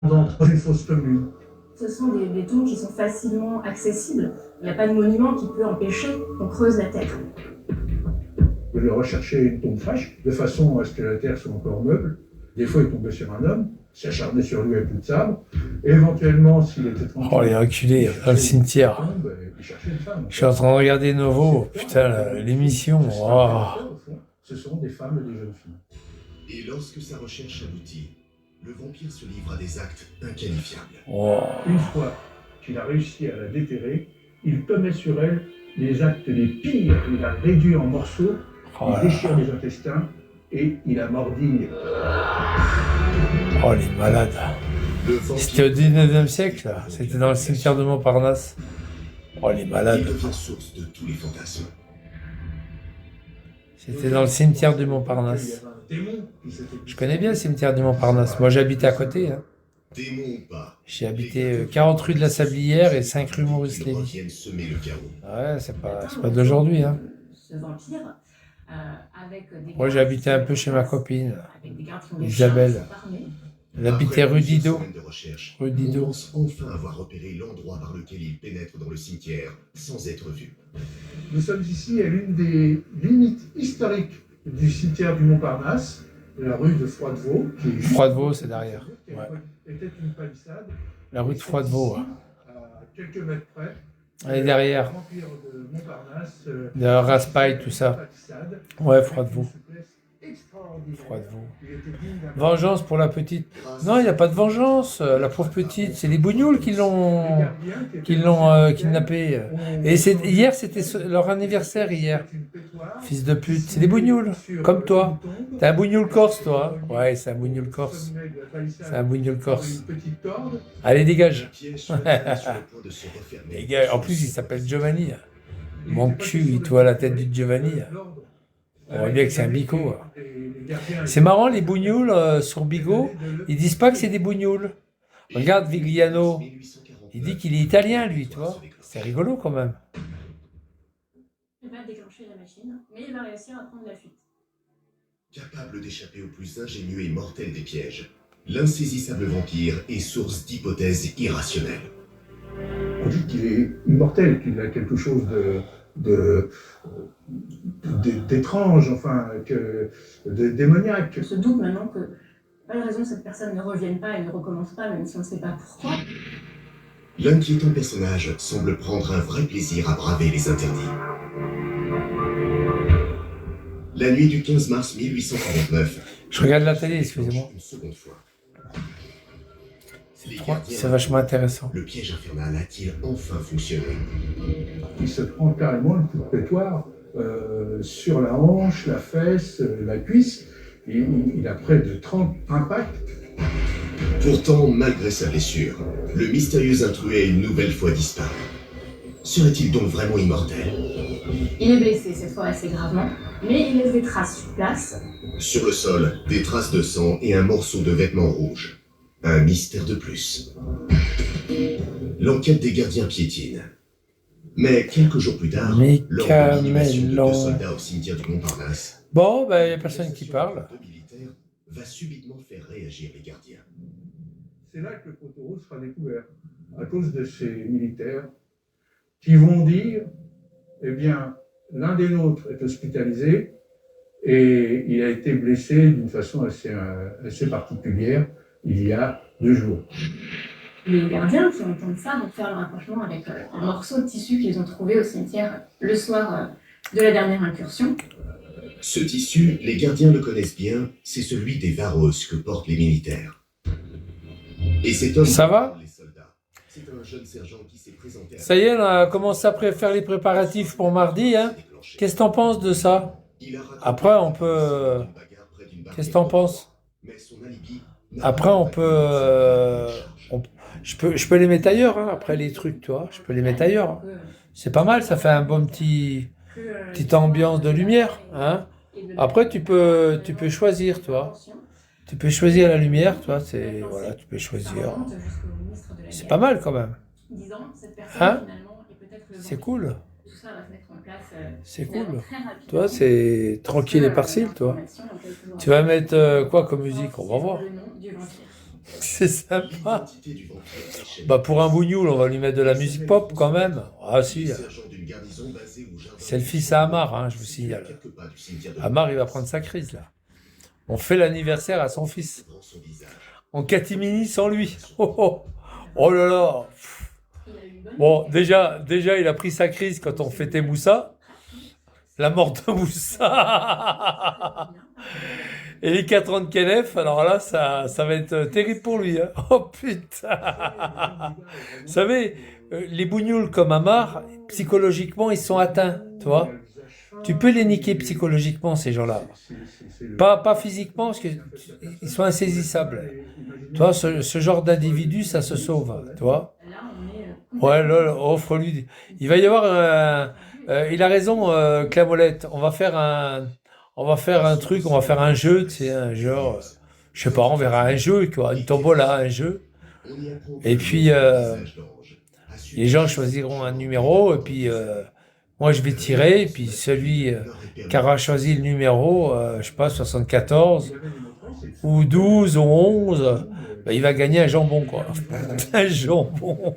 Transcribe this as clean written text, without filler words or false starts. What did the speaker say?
dans une fosse commune. Ce sont des tombes qui sont facilement accessibles. Il n'y a pas de monument qui peut empêcher qu'on creuse la terre. Il recherchait une tombe fraîche, de façon à ce que la terre soit encore meuble. Des fois, il tombait sur un homme, s'acharnait sur lui avec coup de sabre. Et éventuellement, s'il était tranquille... Oh, les reculés, dans le cimetière. Il cherchait une femme. Je suis en train de regarder Novo. Putain, l'émission. Oh. Ce sont des femmes et des jeunes filles. Et lorsque sa recherche aboutit, le vampire se livre à des actes inqualifiables. Oh. Une fois qu'il a réussi à la déterrer, il commet sur elle les actes les pires. Il la réduit en morceaux, il déchire les intestins et il la mordille. Oh, les malades. C'était au 19e siècle, là. C'était dans le cimetière de Montparnasse. Oh, les malades. Il devient source de tous les fantasmes. C'était dans le cimetière du Montparnasse. Je connais bien le cimetière du Montparnasse. Moi, j'habitais à côté. Hein. Démon ou pas, J'ai habité 40 rue de la Sablière et 5 rue Maurice ils Lévy. reviennent semer le chaos. Ouais, c'est pas d'aujourd'hui. Hein. Ce vampire, avec des Moi, j'ai habité un peu chez ma copine, avec des gardes qui ont des Isabelle. chars, sont armés. Elle habitait Après rue plusieurs Didot. semaines de recherche, Rue on Didot. pense enfin avoir repéré l'endroit par lequel il pénètre dans le cimetière sans être vu. Nous sommes ici à l'une des limites historiques du cimetière du Montparnasse, la rue de Froidevaux. Froidevaux, c'est derrière. Qui Ouais. était une palissade. La rue de Froidevaux. Ici, à quelques mètres près. Elle est derrière. L'empire de Montparnasse. De Raspail, tout ça. Palissade, Ouais, Froidevaux. une souplesse extraordinaire. Froidevaux. Il était digne d'un- Vengeance pour la petite. Non, il n'y a pas de vengeance. La pauvre petite, c'est les bougnoules qui l'ont kidnappée. Et hier, c'était leur anniversaire, hier. Fils de pute, c'est des bougnoules, comme toi. T'es un bougnoule corse, toi. Ouais, c'est un bougnoule corse. C'est un bougnoule corse. Allez, Le dégage. piège sur lequel sur le point de se refermer. Les gars, en plus, il s'appelle Giovanni. Mon cul, il te voit la tête du Giovanni. On voit bien que c'est un bico. C'est marrant, les bougnoules sur Bigot, ils disent pas que c'est des bougnoules. Regarde Vigliano, il dit qu'il est italien, lui, tu vois. C'est rigolo quand même. Il va déclencher la machine, mais il va réussir à prendre la fuite. Capable d'échapper au plus ingénieux et mortel des pièges, l'insaisissable vampire est source d'hypothèses irrationnelles. On dit qu'il est immortel, qu'il a quelque chose d'étrange, enfin, de démoniaque. On se doute maintenant que pas de raison que cette personne ne revienne pas et ne recommence pas, même si on ne sait pas pourquoi. L'inquiétant personnage semble prendre un vrai plaisir à braver les interdits. La nuit du 15 mars 1849. Je regarde la télé, excusez-moi. Une seconde fois. C'est vachement intéressant. Le piège infernal a-t-il enfin fonctionné? Il se prend carrément le coup de pétoire sur la hanche, la fesse, la cuisse. Et il a près de 30 impacts. Pourtant, malgré sa blessure, le mystérieux intrus a une nouvelle fois disparu. Serait-il donc vraiment immortel? Il est blessé cette fois assez gravement, mais il laisse des traces sur place. Sur le sol, des traces de sang et un morceau de vêtement rouge. Un mystère de plus. L'enquête des gardiens piétine. Mais quelques jours plus tard, Mais lors de l'inhumation de deux Camelon. soldats au cimetière du Montparnasse, Bon, ben, il n'y a personne qui parle. deux militaires va subitement faire réagir les gardiens. C'est là que le poteau rose sera découvert, à cause de ces militaires qui vont dire, eh bien, l'un des nôtres est hospitalisé et il a été blessé d'une façon assez particulière il y a 2 jours. Les gardiens qui entendent ça vont faire le rapprochement avec un morceau de tissu qu'ils ont trouvé au cimetière le soir de la dernière incursion. Ce tissu, les gardiens le connaissent bien, c'est celui des varos que portent les militaires. Et cet homme... Ça va? Les soldats. C'est un jeune sergent qui s'est présenté à... Ça y est, on a commencé à faire les préparatifs pour mardi. Hein. Qu'est-ce que t'en penses de ça? Après, on peut... Qu'est-ce que t'en penses? Mais son alibi... Après, on peut... Je peux les mettre ailleurs, hein, après les trucs, tu vois. Je peux les mettre ailleurs. Hein. C'est pas mal, ça fait un bon petite ambiance de lumière. Hein. Après, tu peux choisir, toi. Tu peux choisir la lumière, toi. Voilà, tu peux choisir. C'est pas mal quand même. Hein? C'est cool. C'est cool. Toi, c'est tranquille et facile, toi. Tu vas mettre quoi comme musique? On va voir. C'est sympa. L'identité du vampire déchaîné. Bah pour un bougnoul, on va lui mettre de la musique pop quand même. Ah si, Sergent d'une garnison basée au jardin c'est le fils à Amar, hein, je vous signale. quelques pas du cimetière de Amar, il va prendre sa crise là. On fait l'anniversaire à son fils. devant son visage. En catimini sans lui. Oh, oh. Oh là là. Il a eu une bonne Bon, idée. déjà, il a pris sa crise quand on fêtait Moussa. La mort de Moussa. Et les 4 ans de Kenneth, alors là, ça va être terrible pour lui. Hein. Oh putain. Vous savez, les bougnoules comme Amar, psychologiquement, ils sont atteints, tu vois. Tu peux les niquer psychologiquement, ces gens-là. Pas physiquement, parce qu'ils sont insaisissables. Tu vois, ce genre d'individu, ça se sauve, tu vois. Là, on est. Ouais, là, offre-lui. Il va y avoir il a raison, Clamolette. On va faire un truc, on va faire un jeu, tu sais, un genre, je sais pas, on verra un jeu, quoi, une tombola, un jeu. On y apprend Et que puis, le visage d'ange a su les gens choisiront un numéro, et puis moi je vais tirer, et puis celui qui aura choisi le numéro, je sais pas, 74, ou 12, ou 11, bah, il va gagner un jambon, quoi. Un jambon.